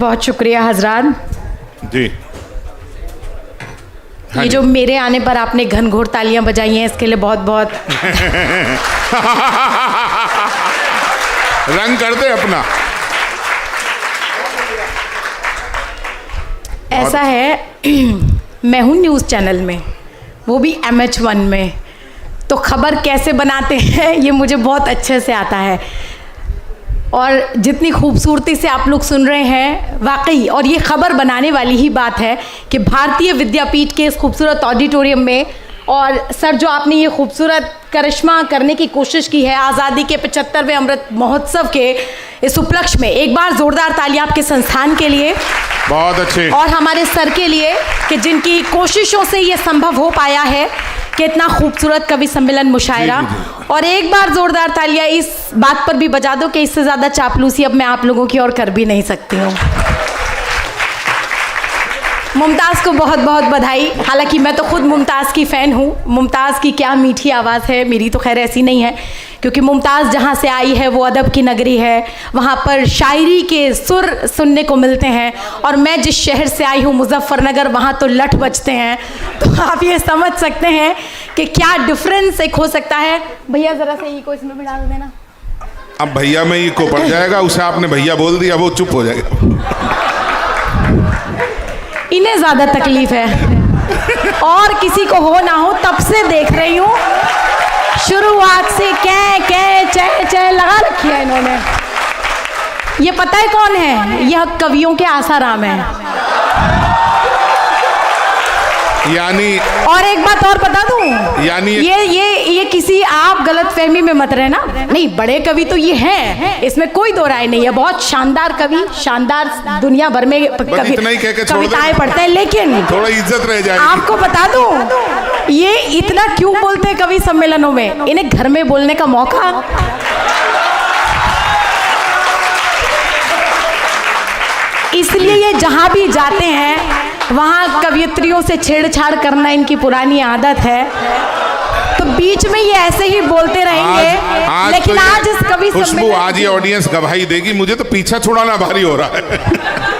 बहुत शुक्रिया हजरात जी। ये जो मेरे आने पर आपने घनघोर तालियां बजाई हैं इसके लिए बहुत बहुत रंग कर दे अपना। ऐसा है मैं हूँ न्यूज़ चैनल में, वो भी MH1 में, तो खबर कैसे बनाते हैं ये मुझे बहुत अच्छे से आता है। और जितनी खूबसूरती से आप लोग सुन रहे हैं वाकई, और ये खबर बनाने वाली ही बात है कि भारतीय विद्यापीठ के इस खूबसूरत ऑडिटोरियम में, और सर जो आपने ये खूबसूरत करिश्मा करने की कोशिश की है आज़ादी के 75वें अमृत महोत्सव के इस उपलक्ष्य में, एक बार ज़ोरदार तालियां आपके संस्थान के लिए, बहुत अच्छे, और हमारे सर के लिए कि जिनकी कोशिशों से ये संभव हो पाया है कि इतना खूबसूरत कवि सम्मेलन मुशायरा। और एक बार ज़ोरदार तालियां इस बात पर भी बजा दो कि इससे ज़्यादा चापलूसी अब मैं आप लोगों की और कर भी नहीं सकती हूँ। मुमताज़ को बहुत बहुत बधाई। हालांकि मैं तो खुद मुमताज़ की फ़ैन हूँ। मुमताज़ की क्या मीठी आवाज़ है, मेरी तो खैर ऐसी नहीं है, क्योंकि मुमताज़ जहाँ से आई है वो अदब की नगरी है, वहाँ पर शायरी के सुर सुनने को मिलते हैं। और मैं जिस शहर से आई हूँ मुजफ्फरनगर, वहाँ तो लठ बजते हैं। तो आप ये समझ सकते हैं कि क्या डिफरेंस एक हो सकता है। भैया ज़रा से ई को इसमें भी डाल देना। अब भैया में ई को पड़ जाएगा, उसे आपने भैया बोल दिया, वो चुप हो जाएगा। इन्हें ज़्यादा तकलीफ है, और किसी को हो ना हो तब से देख रही हूँ, शुरुआत से कै चे चे लगा रखी है इन्होंने। ये पता है कौन है? यह कवियों के आसाराम है। यानी, और एक बात और बता दूं, यानी ये किसी आप गलत फहमी में मत रहना, नहीं बड़े कवि तो ये हैं, इसमें कोई दो राय नहीं है, बहुत शानदार कवि, शानदार दुनिया भर में कविताएं पढ़ते हैं, लेकिन थोड़ा इज्जत रह जाएगी। आपको बता दूं ये इतना क्यों बोलते हैं कवि सम्मेलनों में, इन्हें घर में बोलने का मौका। इसलिए ये जहां भी जाते हैं वहाँ कवियत्रियों से छेड़छाड़ करना इनकी पुरानी आदत है। तो बीच में ये ऐसे ही बोलते रहेंगे, लेकिन तो आज इस कवि खुशबू, आज ये ऑडियंस गवाही देगी, मुझे तो पीछा छुड़ाना भारी हो रहा है।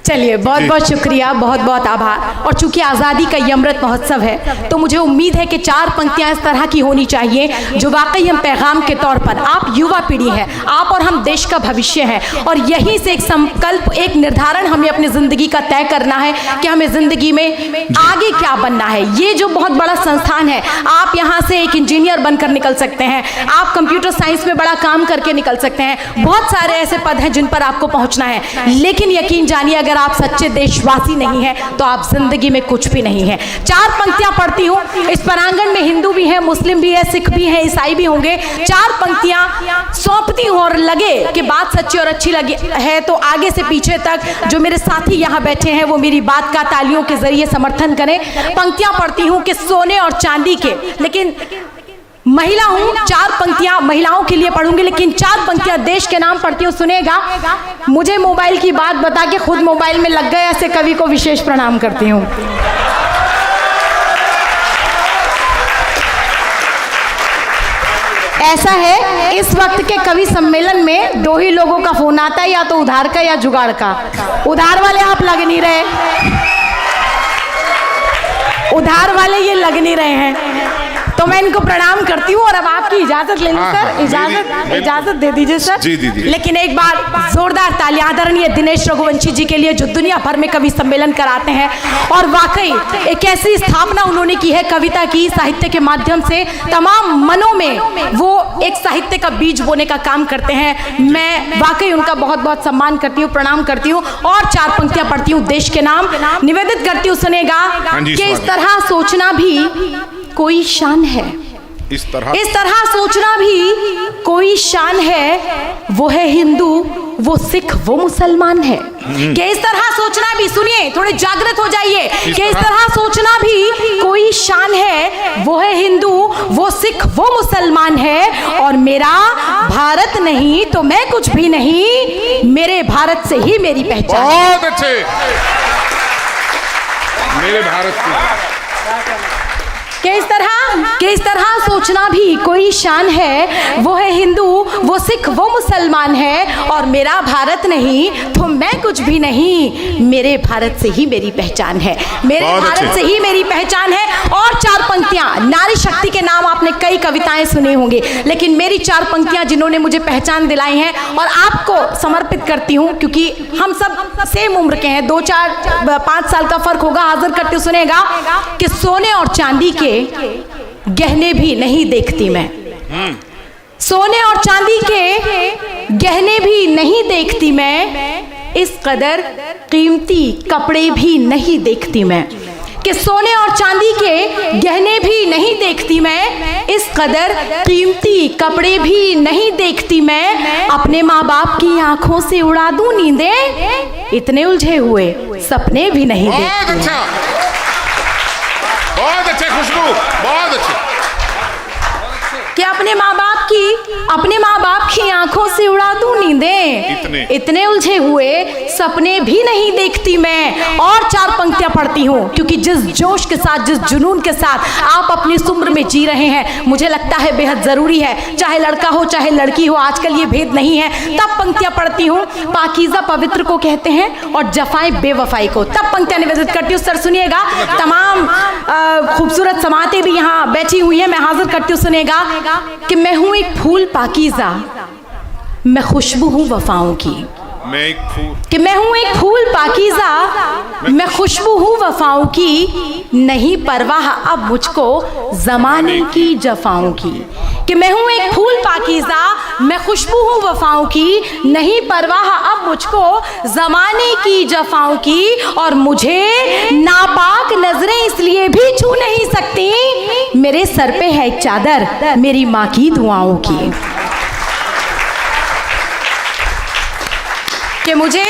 चलिए बहुत बहुत शुक्रिया, बहुत बहुत आभार। और चूंकि आज़ादी का ये अमृत महोत्सव है तो मुझे उम्मीद है कि 4 पंक्तियां इस तरह की होनी चाहिए जो वाकई हम पैगाम के तौर पर, आप युवा पीढ़ी हैं, आप और हम देश का भविष्य हैं, और यहीं से एक संकल्प, एक निर्धारण हमें अपनी ज़िंदगी का तय करना है कि हमें ज़िंदगी में आगे क्या बनना है। ये जो बहुत बड़ा संस्थान है, आप यहाँ से एक इंजीनियर बनकर निकल सकते हैं, आप कंप्यूटर साइंस में बड़ा काम करके निकल सकते हैं, बहुत सारे ऐसे पद हैं जिन पर आपको पहुँचना है, लेकिन यकीन जानिए अगर आप सच्चे देशवासी नहीं हैं तो आप जिंदगी में कुछ भी नहीं है। 4 पंक्तियां पढ़ती हूँ, इस प्रांगण में हिंदू भी है, मुस्लिम भी है, सिख भी है, ईसाई भी होंगे। 4 पंक्तियां सौंपती हूँ, और लगे कि बात सच्ची और अच्छी लगी है तो आगे से पीछे तक जो मेरे साथी यहाँ बैठे हैं वो मेरी बात का तालियों के जरिए समर्थन करें। पंक्तियां पढ़ती हूँ कि सोने और चांदी के, लेकिन महिला हूँ, 4 पंक्तियां महिलाओं के लिए पढ़ूंगी, लेकिन 4 पंक्तियां देश के नाम पढ़ती हूँ, सुनेगा। मुझे मोबाइल की बात बता के खुद मोबाइल में लग गए ऐसे कवि को विशेष प्रणाम करती हूँ। ऐसा है इस वक्त के कवि सम्मेलन में 2 ही लोगों का फोन आता है, या तो उधार का या जुगाड़ का। उधार वाले आप लग नहीं रहे, उधार वाले ये लग नहीं रहे हैं, तो मैं इनको प्रणाम करती हूँ। और अब आपकी इजाजत ले लूँ सर, इजाजत दे दीजिए सर। जी। लेकिन एक बार जोरदार तालियां आदरणीय दिनेश रघुवंशी जी के लिए जो दुनिया भर में कवि सम्मेलन कराते हैं, और वाकई एक ऐसी स्थापना उन्होंने की है कविता की, साहित्य के माध्यम से तमाम मनों में वो एक साहित्य का बीज बोने का काम करते हैं। मैं वाकई उनका बहुत बहुत सम्मान करती हूँ, प्रणाम करती हूँ, और 4 पंक्तियां पढ़ती हूँ देश के नाम, निवेदित करती हूँ, सुनेगा कि इस तरह सोचना भी कोई शान है, इस तरह सोचना भी कोई शान है, वो है हिंदू, वो सिख, वो मुसलमान है। कि इस तरह सोचना भी, सुनिए थोड़े जागृत हो जाइए, कि इस तरह सोचना भी कोई शान है, वो है हिंदू, वो सिख, वो मुसलमान है, और मेरा भारत नहीं तो मैं कुछ भी नहीं, मेरे भारत से ही मेरी पहचान। बहुत अच्छे, मेरे भारत की। कि इस तरह सोचना भी कोई शान है। वो है हिंदू, वो सिख, वो मुसलमान है, और मेरा भारत नहीं तो मैं कुछ भी नहीं। मेरे भारत से ही मेरी पहचान है, मेरे भारत से ही मेरी पहचान है। और 4 पंक्तियां, नारी शक्ति के नाम आपने कई कविताएं सुनी होंगी, लेकिन मेरी 4 पंक्तियां जिन्होंने मुझे पहचान दिलाई है और आपको समर्पित करती हूँ, क्योंकि हम सब सेम उम्र के हैं, 2-4-5 साल का फर्क होगा। हाजिर करते हुए सुनेगा कि सोने और चांदी के गहने भी नहीं देखती मैं, सोने और चांदी के गहने भी नहीं देखती मैं, इस कदर कीमती कपड़े भी नहीं देखती मैं। कि सोने और चांदी के गहने भी नहीं देखती मैं, इस कदर कीमती कपड़े भी नहीं देखती मैं। अपने माँ बाप की आंखों से उड़ा दूं नींदें, इतने उलझे हुए सपने भी नहीं देखती। बहुत अच्छे खुशबू, बहुत अच्छे। कि अपने माँ बाप की आंखों से उड़ा दूं नींदें, इतने उलझे हुए सपने भी नहीं देखती मैं। और 4 पंक्तियां पढ़ती हूँ, क्योंकि जिस जोश के साथ, जिस जुनून के साथ आप अपनी इस उम्र में जी रहे हैं, मुझे लगता है बेहद जरूरी है, चाहे लड़का हो चाहे लड़की हो, आजकल ये भेद नहीं है। तब पंक्तियां पढ़ती हूँ। पाकीज़ा पवित्र को कहते हैं और जफाएं बेवफाई को। तब पंक्तियां निवेदित करती हूँ। सर सुनिएगा, तमाम खूबसूरत समातें भी यहाँ बैठी हुई है, मैं हाजिर करती हूँ, सुनेगा कि मैं हूं एक फूल पाकीज़ा, मैं खुशबू हूं वफाओं की। कि मैं हूं एक फूल पाकीज़ा, मैं खुशबू हूं वफाओं की, नहीं परवाह अब मुझको ज़माने की जफाओं की। कि मैं हूं एक फूल पाकीज़ा, मैं खुशबू हूं वफाओं की, नहीं परवाह अब मुझको ज़माने की जफाओं की। और मुझे नापाक नजरें इसलिए भी छू नहीं सकती, मेरे सर पे है एक चादर मेरी माँ की दुआओं की। कि मुझे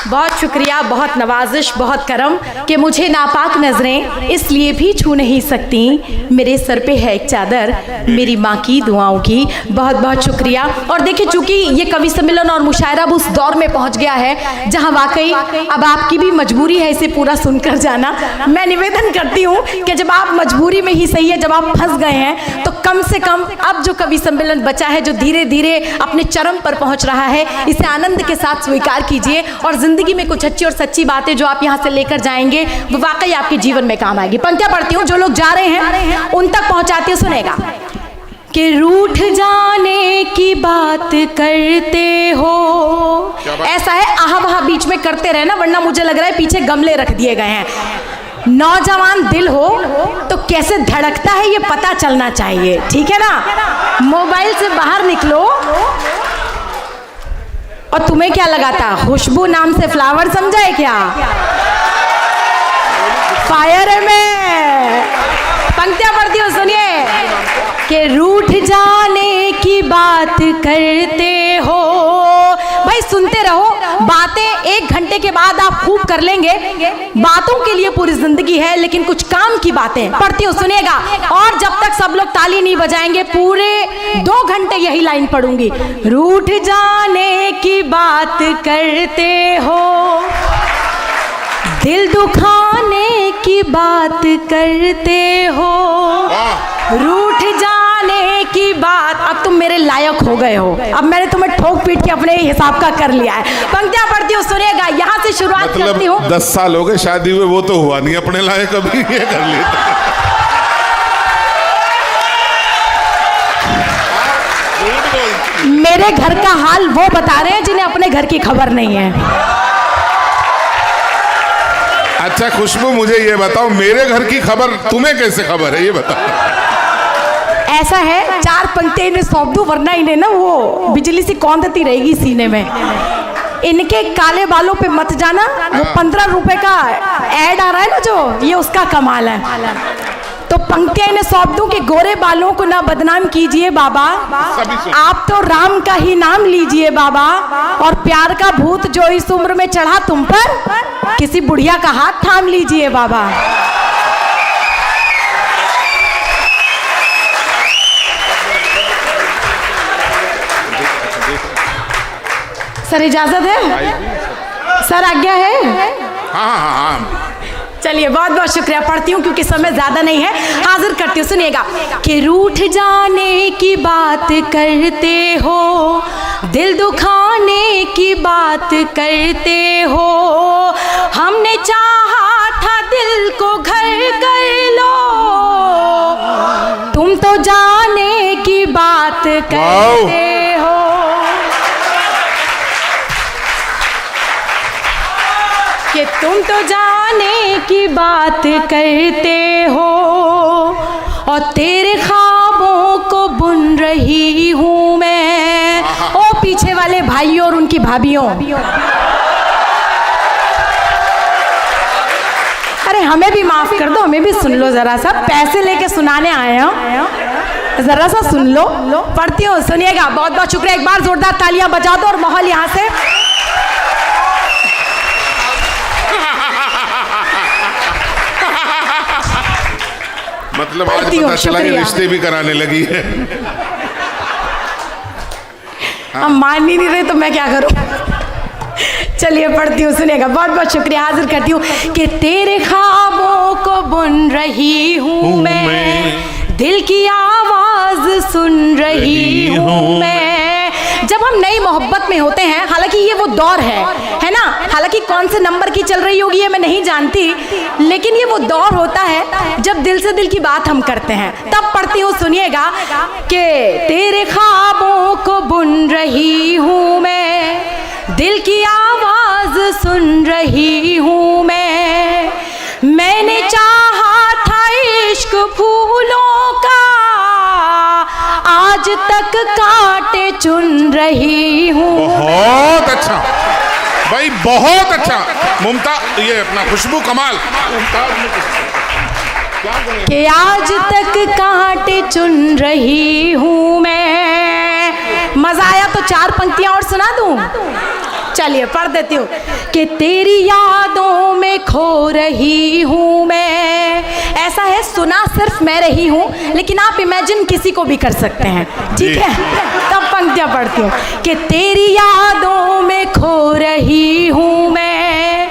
बहुत शुक्रिया, बहुत नवाजिश, बहुत करम, कि मुझे नापाक नज़रें इसलिए भी छू नहीं सकती, मेरे सर पे है एक चादर मेरी माँ की दुआओं की। बहुत बहुत शुक्रिया। और देखिए, चूंकि ये कवि सम्मेलन और मुशायरा अब उस दौर में पहुँच गया है जहाँ वाकई अब आपकी भी मजबूरी है इसे पूरा सुनकर जाना। मैं निवेदन करती हूँ कि जब आप मजबूरी में ही सही है, जब आप फंस गए हैं, तो कम से कम अब जो कवि सम्मेलन बचा है, जो धीरे धीरे अपने चरम पर पहुँच रहा है, इसे आनंद के साथ स्वीकार कीजिए। और जिंदगी में कुछ अच्छी और सच्ची बातें जो आप यहाँ से लेकर जाएंगे, वो वाकई आपके जीवन में काम आएगी। पंक्तियां पढ़ती हूँ, जो लोग जा रहे हैं उन तक पहुँचाती हूँ, सुनेगा। कि रूठ जाने की बात करते हो, ऐसा है आहा वहा बीच में करते रहे ना, वरना मुझे लग रहा है पीछे गमले रख दिए गए हैं। नौजवान दिल हो तो कैसे धड़कता है ये पता चलना चाहिए, ठीक है ना। मोबाइल से बाहर निकलो, और तुम्हें क्या लगा था खुशबू नाम से फ्लावर समझा है क्या? फायर है मैं। पंक्तियां पढ़ती हूँ, सुनिए। कि रूठ जाने की बात करते हो, भाई सुनते रहो, बातें 1 घंटे के बाद आप खूब कर लेंगे। बातों के लिए पूरी जिंदगी है, लेकिन कुछ काम की बातें पढ़ती हूँ, सुनिएगा। और जब तक सब लोग ताली नहीं बजाएंगे, पूरे 2 घंटे यही लाइन पढ़ूंगी। रूठ जाने की बात करते हो, दिल दुखाने की बात करते हो, रूठ जाने की बात। अब तुम मेरे लायक हो गए हो, अब मैंने तुम्हें ठोक पीट के अपने हिसाब का कर लिया है। पंक्तियां पढ़ती हूँ, सुनिएगा, यहाँ से शुरुआत करती हूँ। 10 साल हो गए शादी हुए, वो तो हुआ नहीं अपने लायक, अभी ये कर लेता। मेरे घर का हाल वो बता रहे हैं जिन्हें अपने घर की खबर नहीं है। अच्छा खुशबू, मुझे ये बताओ, मेरे घर की खबर तुम्हें कैसे खबर है, ये बताओ। ऐसा है, 4 पंक्तियां इन्हें सौंप दूं, वरना इन्हें ना वो बिजली सी कौंधती रहेगी सीने में। इनके काले बालों पे मत जाना, वो 15 रुपए का ऐड आ रहा है ना जो, ये उसका कमाल है। तो पंक्तियां इन्हें सौंप दूं कि गोरे बालों को ना बदनाम कीजिए बाबा, आप तो राम का ही नाम लीजिए बाबा, और प्यार का भूत जो इस उम्र में चढ़ा तुम पर, किसी बुढ़िया का हाथ थाम लीजिए बाबा। सर इजाजत है? सर आज्ञा है? हाँ हाँ हाँ। चलिए बहुत बहुत शुक्रिया। पढ़ती हूँ क्योंकि समय ज़्यादा नहीं है, हाजिर करती हूँ, सुनिएगा। कि रूठ जाने की बात करते हो, दिल दुखाने की बात करते हो, हमने चाहा था दिल को घर कर लो, तुम तो जाने की बात करते हो। कि तुम तो जाने की बात करते हो, और तेरे ख्वाबों को बुन रही हूँ मैं। ओ पीछे वाले भाइयों और उनकी भाभियों, अरे हमें भी माफ कर दो, हमें भी सुन लो जरा सा, पैसे लेके सुनाने आए हो, जरा सा सुन लो। पढ़ती हूँ, सुनिएगा। बहुत बहुत शुक्रिया, एक बार जोरदार तालियां बजा दो और माहौल यहाँ से। मतलब आज पता चला कि रिश्ते भी कराने लगी है। हम मान ही नहीं रहे तो मैं क्या करूं। चलिए पढ़ती हूँ, सुनिएगा। बहुत बहुत शुक्रिया, हाजिर करती हूँ। कि तेरे ख्वाबों को बुन रही हूँ मैं, दिल की आवाज सुन रही हूँ मैं। जब हम नई मोहब्बत में होते हैं, हालांकि ये वो दौर है ना, हालांकि कौन से नंबर की चल रही होगी ये मैं नहीं जानती, लेकिन ये वो दौर होता है जब दिल से दिल की बात हम करते हैं। तब पढ़ती हूँ, सुनिएगा। कि तेरे ख्वाबों को बुन रही हूँ मैं, दिल की आवाज सुन रही हूँ मैं। मैंने चाहा था इश्क फूलों का, आज तक कांटे चुन रही हूँ। बहुत अच्छा भाई, बहुत अच्छा। मुमताज, ये अपना खुशबू कमाल। कि आज तक कांटे चुन रही हूँ मैं। मजा आया तो चार पंक्तियां और सुना दूं? चलिए पढ़ देती हूँ। कि तेरी यादों में खो रही हूँ मैं। ऐसा है, सुना सिर्फ मैं रही हूँ, लेकिन आप इमेजिन किसी को भी कर सकते हैं, ठीक है? तब पंक्तियाँ पढ़ती हूँ। कि तेरी यादों में खो रही हूँ मैं,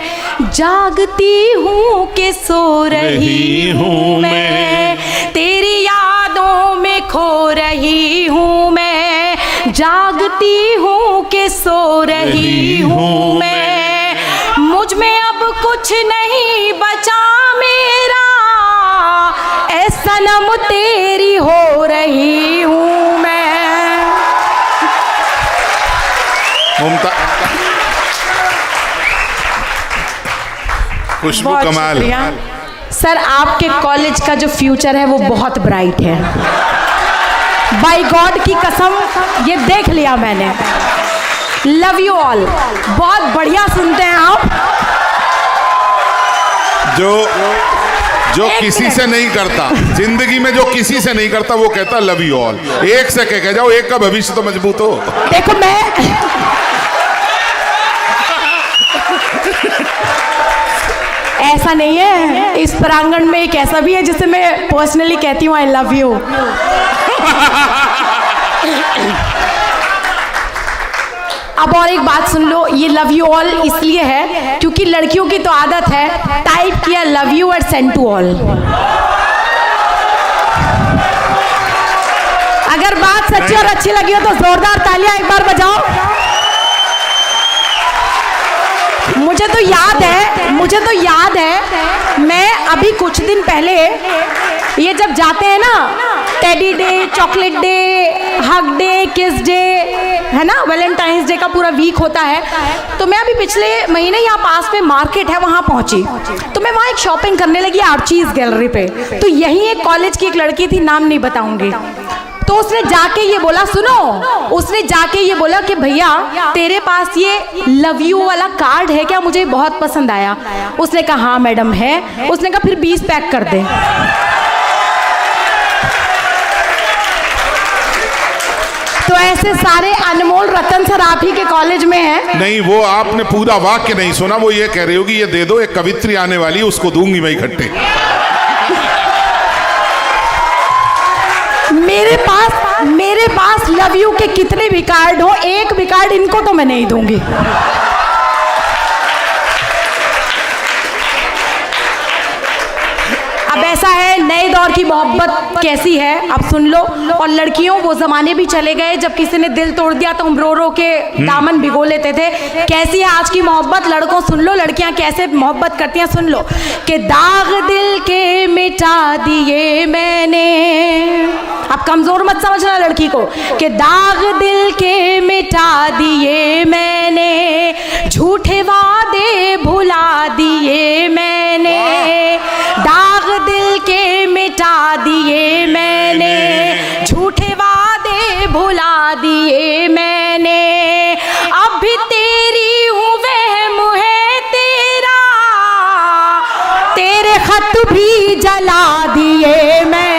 जागती हूँ कि सो रही हूँ मैं। तेरी यादों में खो रही हूँ मैं, जागती हूँ कि सो रही हूँ मैं। मुझ में अब कुछ नहीं बचा मेरा, ऐ सनम तेरी हो रही हूँ मैं। खुशबू कमाल। सर आपके कॉलेज का जो फ्यूचर है वो बहुत ब्राइट है, बाय गॉड की कसम, ये देख लिया मैंने। Love you all. बहुत बढ़िया सुनते हैं आप। जो किसी से नहीं करता जिंदगी में, जो किसी से नहीं करता वो कहता लव यू ऑल। एक से कह जाओ, एक का भविष्य तो मजबूत हो। देखो मैं ऐसा नहीं है, इस प्रांगण में एक ऐसा भी है जिसे मैं पर्सनली कहती हूँ आई लव यू। अब और एक बात सुन लो, ये लव यू ऑल इसलिए है क्योंकि लड़कियों की तो आदत है टाइप किया लव यू और सेंड टू ऑल। अगर बात सच्ची और अच्छी लगी हो तो जोरदार तालियां एक बार बजाओ। मुझे तो याद है मैं अभी कुछ दिन पहले ये जब जाते हैं ना, teddy day, chocolate day, hug day, किस डे, है ना, वैलेंटाइंस डे का पूरा वीक होता है, तो मैं अभी पिछले महीने यहाँ पास में मार्केट है वहाँ पहुँची, तो मैं वहाँ एक शॉपिंग करने लगी आर्चीज गैलरी पे। तो यहीं एक कॉलेज की एक लड़की थी, नाम नहीं बताऊंगी, तो उसने जाके ये बोला, सुनो, उसने जाके ये बोला कि भैया तेरे पास ये लव यू वाला कार्ड है क्या, मुझे बहुत पसंद आया। उसने कहा हाँ मैडम है। उसने कहा फिर 20 पैक कर दे। तो ऐसे सारे अनमोल रतन सर आप ही के कॉलेज में हैं। नहीं, वो आपने पूरा वाक्य नहीं सुना। वो ये कह रही होगी ये दे दो, एक कवित्री आने वाली है उसको दूंगी मैं इकट्ठे। मेरे पास लव यू के कितने भी कार्ड हो, एक भी कार्ड इनको तो मैं नहीं दूंगी। नए दौर की मोहब्बत कैसी है, अब सुन लो। और लड़कियों, वो ज़माने भी चले गए जब किसी ने दिल तोड़ दिया तो हम रो रो के दामन भिगो लेते थे। कैसी है आज की मोहब्बत, लड़कों सुन लो, लड़कियां कैसे मोहब्बत करती हैं सुन लो। कि दाग दिल के मिटा दिए मैंने, अब कमज़ोर मत समझना लड़की को, कि दाग दिल के मिटा दिए मैंने, झूठे वादे भुला दिए मैंने, दाग दिल के मिटा दिए मैंने, झूठे वादे भुला दिए मैंने, अब भी तेरी हूँ वहम है तेरा, तेरे खत भी जला दिए मैंने।